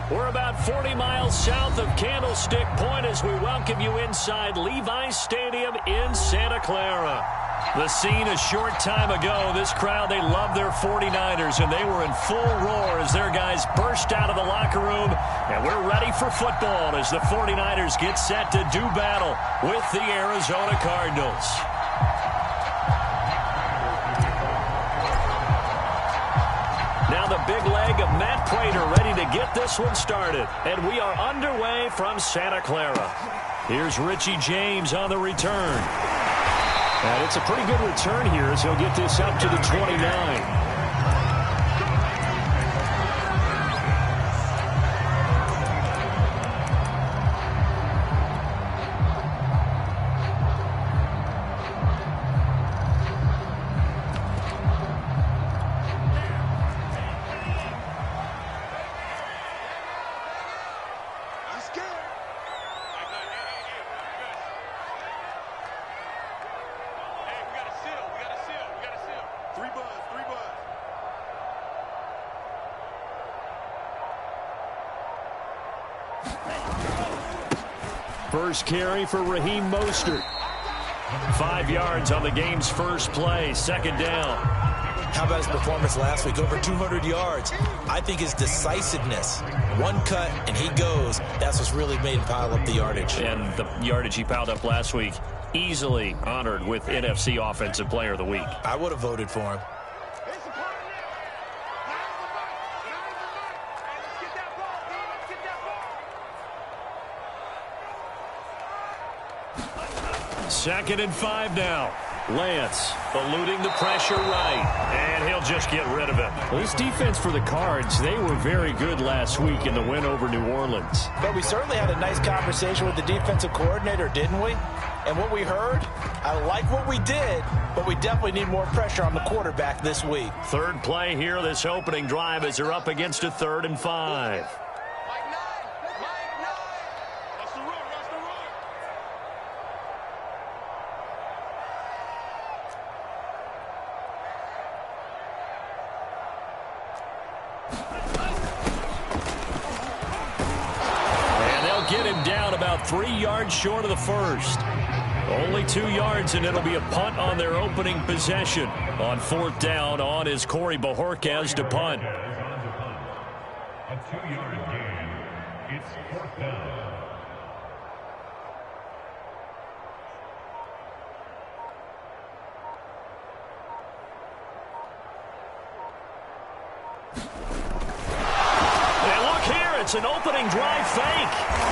We're about 40 miles south of Candlestick Point as we welcome you inside Levi's Stadium in Santa Clara. The scene a short time ago, this crowd, they love their 49ers, and they were in full roar as their guys burst out of the locker room. And we're ready for football as the 49ers get set to do battle with the Arizona Cardinals. Now the big leg of Matt Prater ready to get this one started. And we are underway from Santa Clara. Here's Richie James on the return. And it's a pretty good return here as he'll get this up to the 29. First carry for Raheem Mostert. 5 yards on the game's first play. Second down. How about his performance last week? Over 200 yards. I think his decisiveness. One cut, and he goes. That's what's really made him pile up the yardage. And the yardage he piled up last week, easily honored with NFC Offensive Player of the Week. I would have voted for him. Second and 5 now. Lance eluding the pressure right, and he'll just get rid of it. Well, this defense for the Cards, they were very good last week in the win over New Orleans. But we certainly had a nice conversation with the defensive coordinator, didn't we? And what we heard, I like what we did, but we definitely need more pressure on the quarterback this week. Third play here, this opening drive, as they're up against a 3rd and 5. Get him down about 3 yards short of the first. Only 2 yards, and it'll be a punt on their opening possession. On 4th down, on is Corey Bojorquez to punt. A 2-yard gain. It's 4th down. And look here, it's an opening drive fake.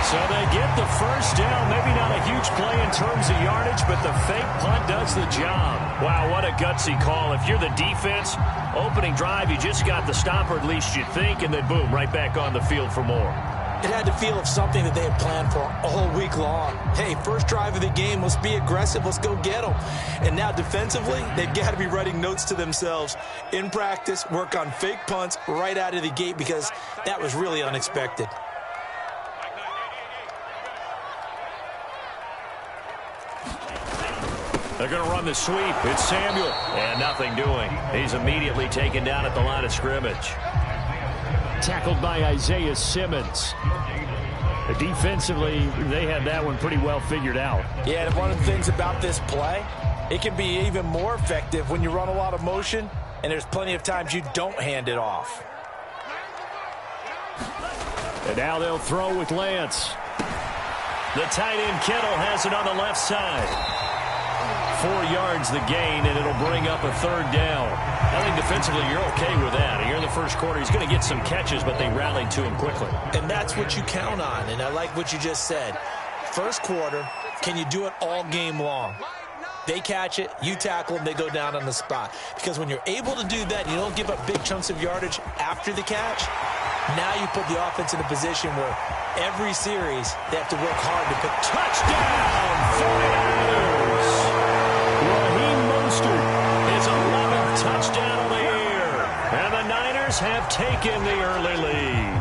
So they get the first down. Maybe not a huge play in terms of yardage, but the fake punt does the job. Wow, what a gutsy call. If you're the defense, opening drive, you just got the stop, or at least you think, and then boom, right back on the field for more. It had to feel of something that they had planned for all week long. Hey, first drive of the game, let's be aggressive, let's go get them. And now defensively, they've got to be writing notes to themselves. In practice, work on fake punts right out of the gate, because that was really unexpected. They're going to run the sweep. It's Samuel. And nothing doing. He's immediately taken down at the line of scrimmage. Tackled by Isaiah Simmons. Defensively, they had that one pretty well figured out. Yeah, and one of the things about this play, it can be even more effective when you run a lot of motion, and there's plenty of times you don't hand it off. And now they'll throw with Lance. The tight end Kittle has it on the left side. 4 yards the gain, and it'll bring up a 3rd down. I think defensively you're okay with that. Here in the first quarter, he's going to get some catches, but they rallied to him quickly. And that's what you count on, and I like what you just said. First quarter, can you do it all game long? They catch it, you tackle them, they go down on the spot. Because when you're able to do that, you don't give up big chunks of yardage after the catch, now you put the offense in a position where every series they have to work hard to put touchdown 49ers. Raheem Mostert, his 11th touchdown on the year. And the Niners have taken the early lead.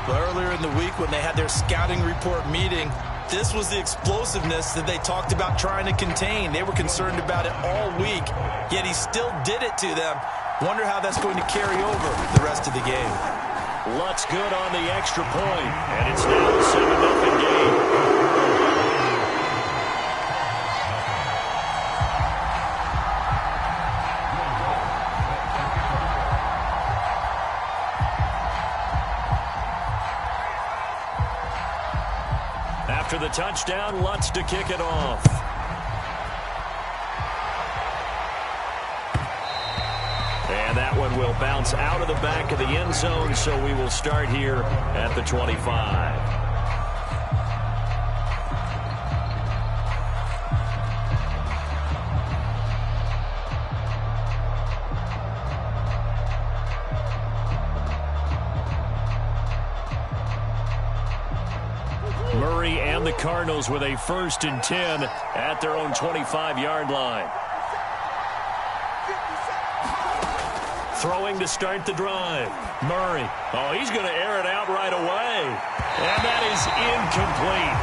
But earlier in the week when they had their scouting report meeting, this was the explosiveness that they talked about trying to contain. They were concerned about it all week, yet he still did it to them. Wonder how that's going to carry over the rest of the game. Lutz good on the extra point, and it's now a 7-0 game. After the touchdown, Lutz to kick it off. And that one will bounce out of the back of the end zone, so we will start here at the 25. Murray and the Cardinals with a 1st and 10 at their own 25-yard line. Throwing to start the drive. Murray. Oh, he's going to air it out right away. And that is incomplete.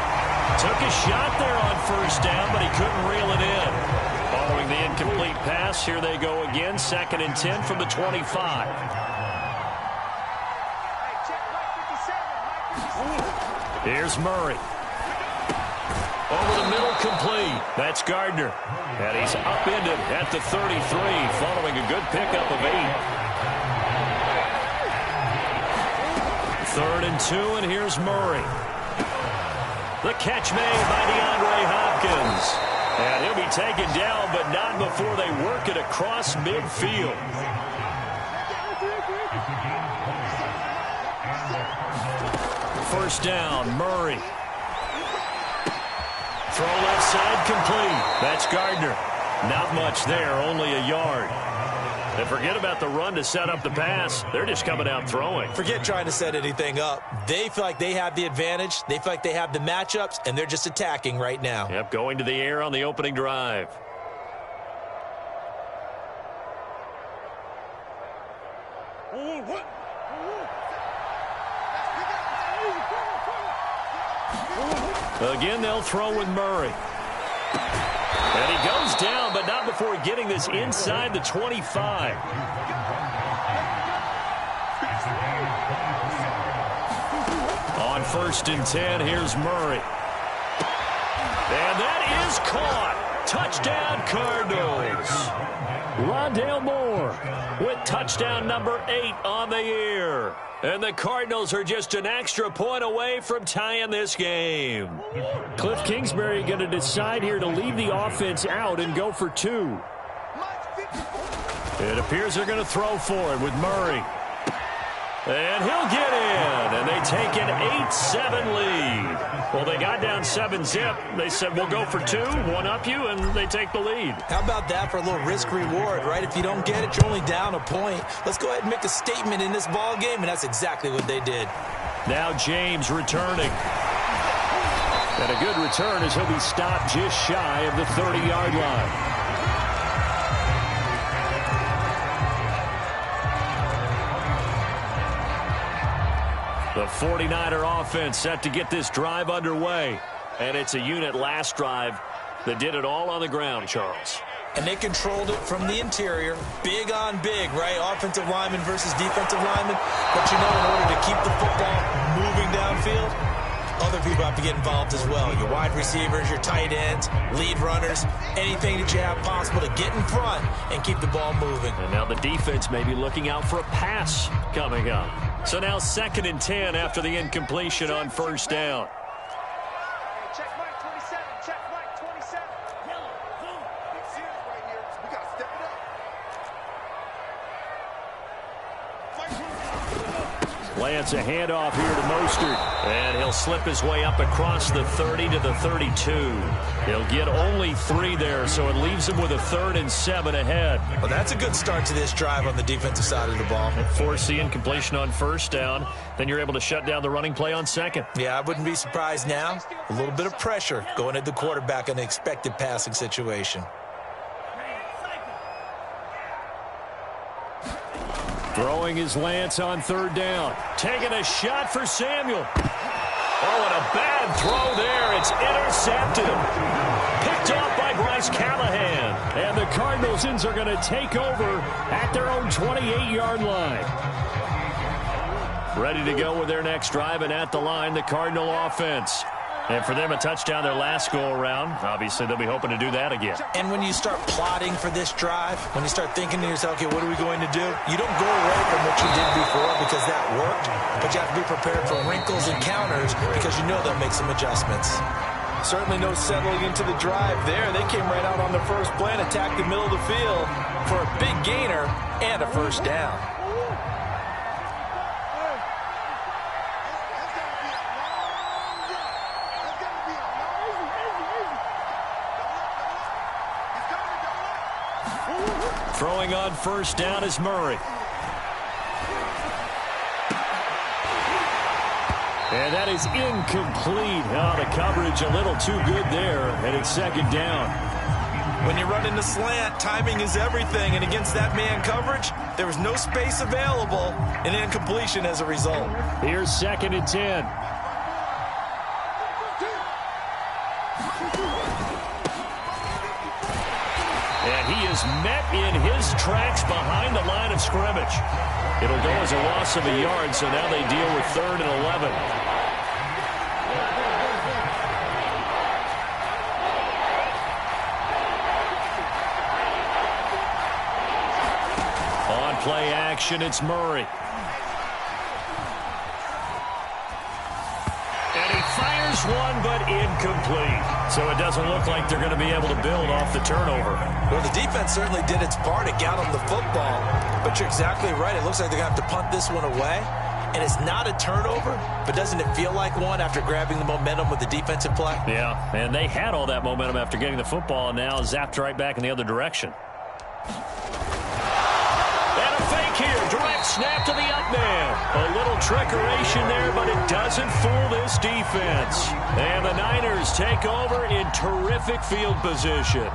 Took a shot there on 1st down, but he couldn't reel it in. Following the incomplete pass, here they go again. 2nd and 10 from the 25. Here's Murray. Over the middle, complete. That's Gardner. And he's upended at the 33, following a good pickup of 8. 3rd and 2, and here's Murray. The catch made by DeAndre Hopkins. And he'll be taken down, but not before they work it across midfield. First down, Murray. Throw left side, complete. That's Gardner. Not much there, only a yard. And forget about the run to set up the pass. They're just coming out throwing. Forget trying to set anything up. They feel like they have the advantage. They feel like they have the matchups, and they're just attacking right now. Yep, going to the air on the opening drive. Again, they'll throw with Murray. And he goes down, but not before getting this inside the 25. On 1st and 10, here's Murray. And that is caught. Touchdown, Cardinals. Rondale Moore with touchdown number 8 on the year. And the Cardinals are just an extra point away from tying this game. Cliff Kingsbury going to decide here to leave the offense out and go for 2. It appears they're going to throw for it with Murray. And he'll get in, and they take an 8-7 lead. Well, they got down 7-zip. They said, we'll go for 2, one up you, and they take the lead. How about that for a little risk-reward, right? If you don't get it, you're only down a point. Let's go ahead and make a statement in this ball game, and that's exactly what they did. Now James returning. And a good return as he'll be stopped just shy of the 30-yard line. The 49er offense set to get this drive underway. And it's a unit last drive that did it all on the ground, Charles. And they controlled it from the interior. Big on big, right? Offensive lineman versus defensive lineman. But you know, in order to keep the football moving downfield, other people have to get involved as well. Your wide receivers, your tight ends, lead runners, anything that you have possible to get in front and keep the ball moving. And now the defense may be looking out for a pass coming up. So now 2nd and 10 after the incompletion on 1st down. Check Mike 27. Check Mike 27. Big serious right here. We got to step it up. Lance, a handoff here to Mostert. And he'll slip his way up across the 30 to the 32. He'll get only 3 there, so it leaves him with a 3rd and 7 ahead. Well, that's a good start to this drive on the defensive side of the ball. Force the incompletion on 1st down. Then you're able to shut down the running play on 2nd. Yeah, I wouldn't be surprised now. A little bit of pressure going at the quarterback in an expected passing situation. Throwing is Lance on 3rd down. Taking a shot for Samuel. Oh, and a bad throw there. It's intercepted. Picked off by Bryce Callahan. And the Cardinals are going to take over at their own 28-yard line. ready to go with their next drive, and at the line, the Cardinal offense. And for them, a touchdown their last go-around. Obviously, they'll be hoping to do that again. And when you start plotting for this drive, when you start thinking to yourself, okay, what are we going to do? You don't go away from what you did before because that worked, but you have to be prepared for wrinkles and counters because you know they'll make some adjustments. Certainly no settling into the drive there. They came right out on the first play and attacked the middle of the field for a big gainer and a first down. Throwing on first down is Murray. And that is incomplete. Oh, the coverage a little too good there, and it's second down. When you run into slant, timing is everything, and against that man coverage, there was no space available, and incompletion as a result. Here's 2nd and 10. And he is met in his tracks behind the line of scrimmage. It'll go as a loss of a yard, so now they deal with 3rd and 11. On play action, it's Murray. And he fires one, but incomplete. So it doesn't look like they're going to be able to build off the turnover. Well, the defense certainly did its part. It got them the football. But you're exactly right. It looks like they're going to have to punt this one away. And it's not a turnover, but doesn't it feel like one after grabbing the momentum with the defensive play? Yeah, and they had all that momentum after getting the football, and now zapped right back in the other direction. And a fake here. Direct snap to the up man. A little trickeration there, but it doesn't fool this defense. And the Niners take over in terrific field position.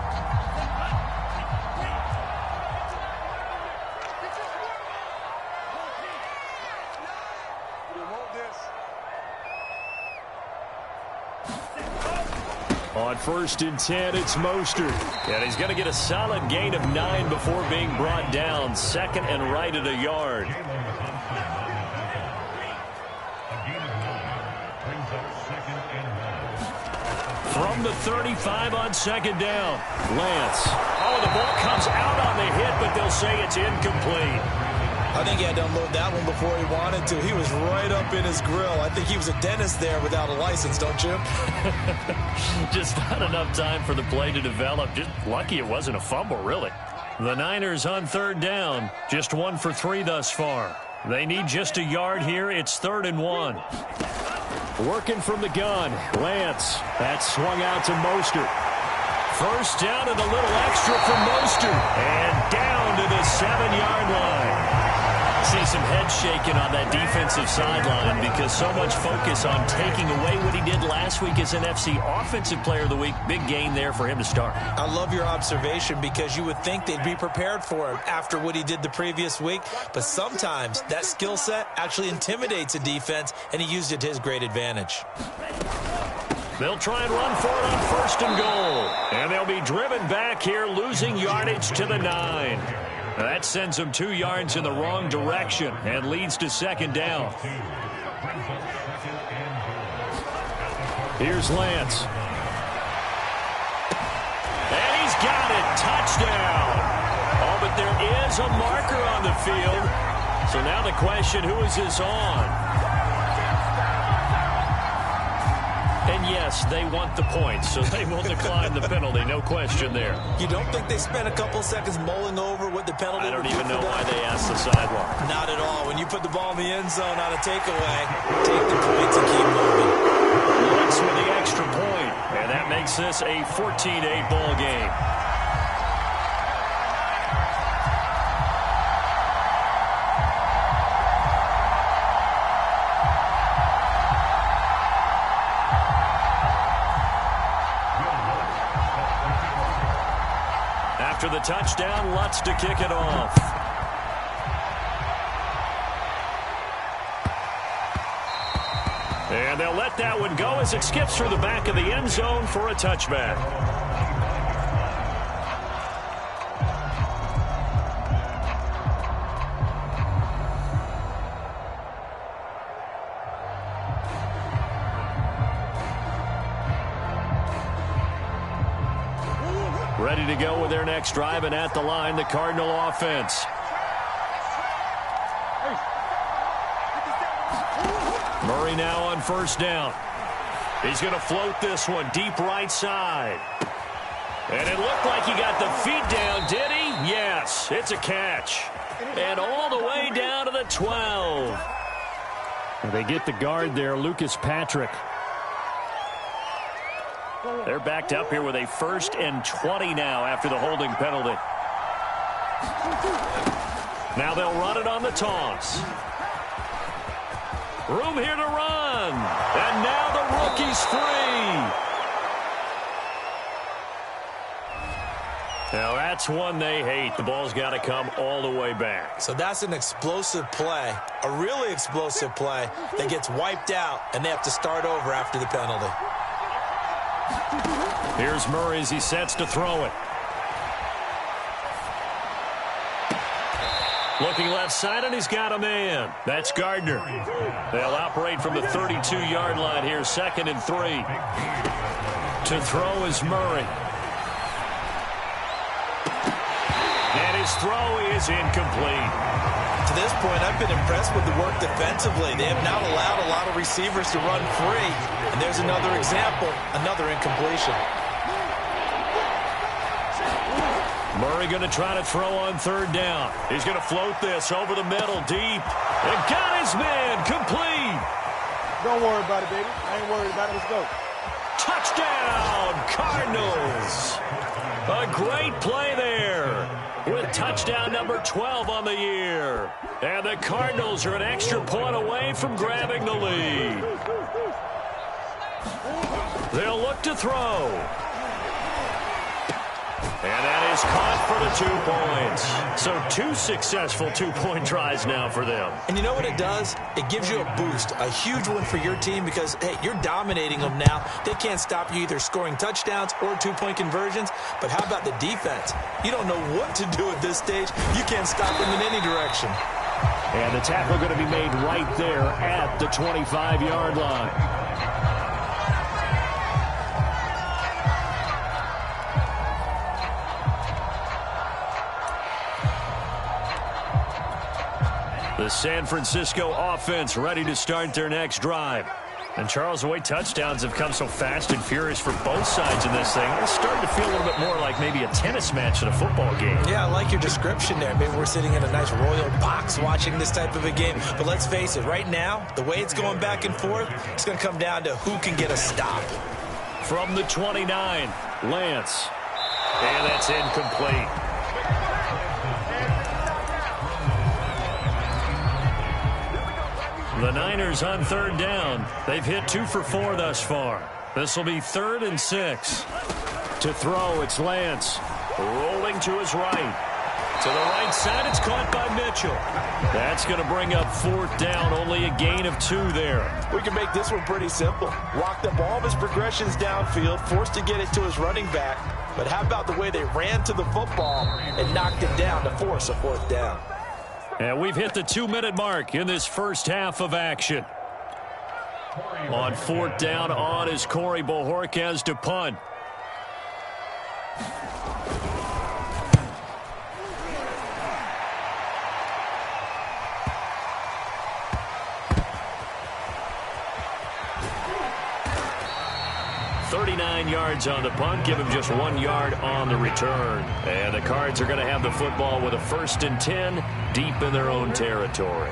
On 1st and 10, it's Mostert. And he's going to get a solid gain of 9 before being brought down. 2nd and right at a yard. From the 35 on 2nd down, Lance. Oh, the ball comes out on the hit, but they'll say it's incomplete. I think he had to unload that one before he wanted to. He was right up in his grill. I think he was a dentist there without a license, don't you? Just not enough time for the play to develop. Just lucky it wasn't a fumble, really. The Niners on 3rd down. Just 1 for 3 thus far. They need just a yard here. It's 3rd and 1. Working from the gun. Lance. That's swung out to Mostert. First down and a little extra from Mostert. And down to the 7-yard line. See some head shaking on that defensive sideline because so much focus on taking away what he did last week as NFC Offensive Player of the Week. Big gain there for him to start. I love your observation because you would think they'd be prepared for him after what he did the previous week. But sometimes that skill set actually intimidates a defense, and he used it to his great advantage. They'll try and run for it on 1st and goal. And they'll be driven back here, losing yardage to the 9. That sends them 2 yards in the wrong direction and leads to 2nd down. Here's Lance. And he's got it. Touchdown. Oh, but there is a marker on the field. So now the question, who is this on? And yes, they want the points, so they will decline the penalty. No question there. You don't think they spent a couple seconds mulling over what the penalty I don't would be even know for why that? they asked the sideline. Not at all. When you put the ball in the end zone on a takeaway, take the points and keep moving. Looks with the extra point, and that makes this a 14-8 ball game. After the touchdown, Lutz to kick it off. And they'll let that one go as it skips through the back of the end zone for a touchback. Ready to go with their next drive, and at the line, the Cardinal offense. Murray now on first down. He's going to float this one deep right side. And it looked like he got the feet down, did he? Yes, it's a catch. And all the way down to the 12. And they get the guard there, Lucas Patrick. They're backed up here with a 1st and 20 now after the holding penalty. Now they'll run it on the toss. Room here to run. And now the rookie's free. Now that's one they hate. The ball's got to come all the way back. So that's an explosive play, a really explosive play that gets wiped out, and they have to start over after the penalty. Here's Murray as he sets to throw it. Looking left side, and he's got a man. That's Gardner. They'll operate from the 32-yard line here, 2nd and 3. To throw is Murray. And his throw is incomplete. To this point, I've been impressed with the work defensively. They have not allowed a lot of receivers to run free. And there's another example, another incompletion. Murray going to try to throw on 3rd down. He's going to float this over the middle deep. And got his man complete. Don't worry about it, baby. I ain't worried about it. Let's go. Touchdown, Cardinals. A great play there with touchdown number 12 on the year. And the Cardinals are an extra point away from grabbing the lead. They'll look to throw. And that is caught for the 2 points. So 2 successful 2-point tries now for them. And you know what it does? It gives you a boost, a huge one for your team because, hey, you're dominating them now. They can't stop you either scoring touchdowns or 2-point conversions. But how about the defense? You don't know what to do at this stage. You can't stop them in any direction. And the tackle going to be made right there at the 25-yard line. The San Francisco offense ready to start their next drive. And Charles, the way touchdowns have come so fast and furious for both sides in this thing, it's starting to feel a little bit more like maybe a tennis match than a football game. Yeah, I like your description there. Maybe we're sitting in a nice royal box watching this type of a game. But let's face it, right now, the way it's going back and forth, it's going to come down to who can get a stop. From the 29, Lance. And that's incomplete. The Niners on 3rd down. They've hit 2 for 4 thus far. This will be 3rd and 6. To throw, it's Lance. Rolling to his right. To the right side, it's caught by Mitchell. That's going to bring up 4th down. Only a gain of 2 there. We can make this one pretty simple. Walked up all of his progressions downfield, forced to get it to his running back. But how about the way they ran to the football and knocked it down to force a 4th down? And we've hit the 2-minute mark in this first half of action. On 4th down, on is Corey Bojorquez to punt. Yards on the punt, give him just 1 yard on the return. And the Cards are going to have the football with a 1st and 10 deep in their own territory.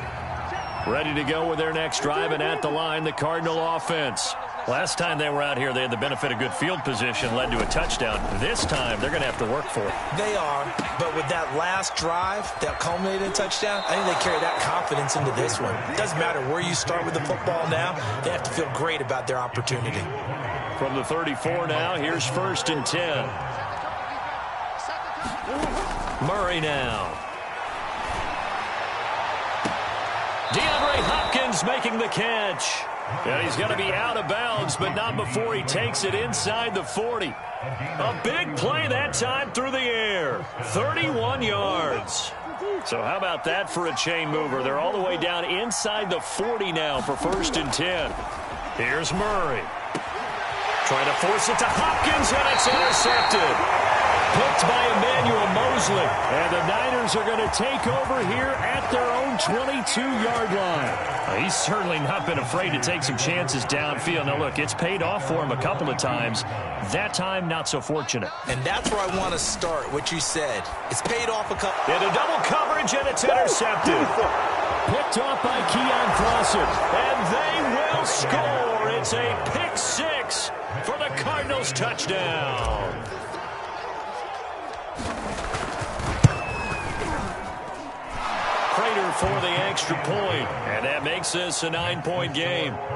Ready to go with their next drive, and at the line, the Cardinal offense. Last time they were out here, they had the benefit of good field position, led to a touchdown. This time, they're going to have to work for it. They are, but with that last drive that culminated in a touchdown, I think they carry that confidence into this one. It doesn't matter where you start with the football now. They have to feel great about their opportunity. From the 34 now, here's 1st and 10. Murray now. DeAndre Hopkins making the catch. And he's going to be out of bounds, but not before he takes it inside the 40. A big play that time through the air. 31 yards. So how about that for a chain mover? They're all the way down inside the 40 now for 1st and 10. Here's Murray. Trying to force it to Hopkins, and it's intercepted. picked by Emmanuel Mosley. And the Niners are going to take over here at their own 22-yard line. He's certainly not been afraid to take some chances downfield. Now, look, it's paid off for him a couple of times. That time, not so fortunate. And that's where I want to start, what you said. It's paid off a couple. Into double coverage, and it's intercepted. Picked off by Keon Crossett. And they will score. It's a pick six for the Cardinals touchdown. Prater for the extra point, and that makes this a 9-point game. 49ers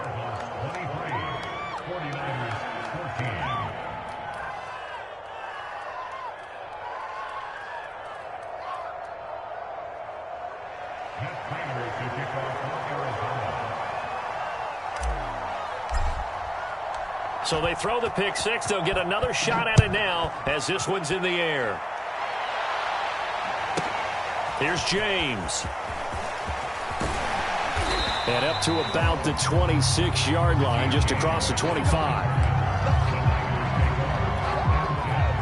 14. Matt Prater to kick off for Arizona. So they throw the pick six. They'll get another shot at it now as this one's in the air. Here's James. And up to about the 26-yard line, just across the 25.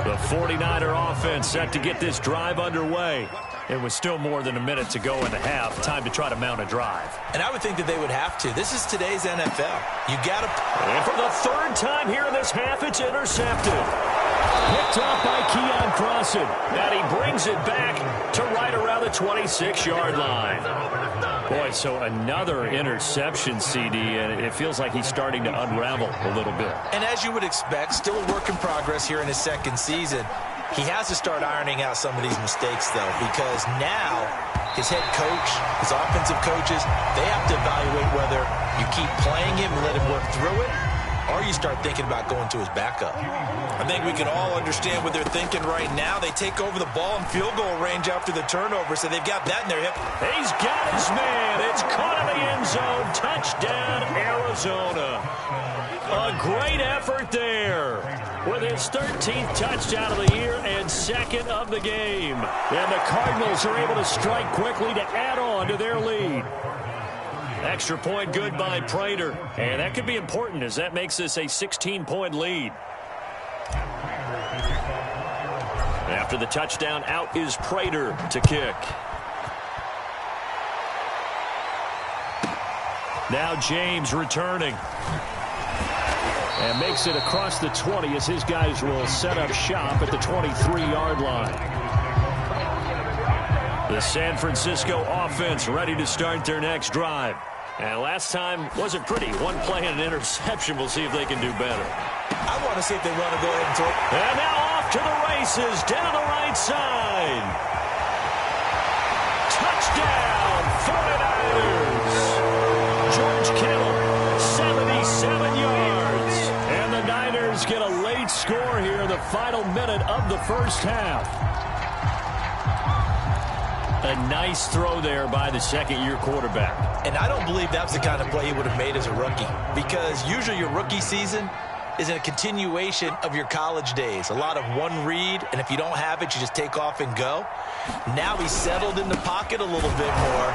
The 49er offense set to get this drive underway. It was still more than a minute to go in the half. Time to try to mount a drive. And I would think that they would have to. This is today's NFL. You got to. And for the third time here in this half, it's intercepted. Picked off by Keon Crossett. And he brings it back to right around the 26-yard line. Boy, so another interception, CD, and it feels like he's starting to unravel a little bit. And as you would expect, still a work in progress here in his second season. He has to start ironing out some of these mistakes, though, because now his head coach, his offensive coaches, they have to evaluate whether you keep playing him and let him work through it, or you start thinking about going to his backup. I think we can all understand what they're thinking right now. They take over the ball in field goal range after the turnover, so they've got that in their hip. He's got his man. It's caught in the end zone. Touchdown, Arizona. A great effort there with his 13th touchdown of the year and second of the game. And the Cardinals are able to strike quickly to add on to their lead. Extra point good by Prater. And that could be important as that makes this a 16-point lead. After the touchdown, out is Prater to kick. Now James returning. And makes it across the 20 as his guys will set up shop at the 23-yard line. The San Francisco offense ready to start their next drive. And last time wasn't pretty. One play and an interception. We'll see if they can do better. I want to see if they want to go ahead and throw. And now off to the races down the right side. Touchdown, 49ers. George Kittle, 77 yards. And the Niners get a late score here in the final minute of the first half. A nice throw there by the second-year quarterback. And I don't believe that's the kind of play he would have made as a rookie, because usually your rookie season is a continuation of your college days. A lot of one read, and if you don't have it, you just take off and go. Now he's settled in the pocket a little bit more,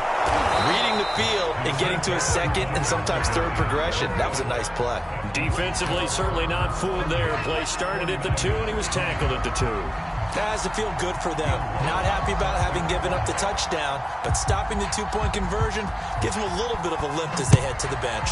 reading the field and getting to his second and sometimes third progression. That was a nice play. Defensively, certainly not fooled there. Play started at the 2, and he was tackled at the 2. That has to feel good for them. Not happy about having given up the touchdown, but stopping the two-point conversion gives them a little bit of a limp as they head to the bench.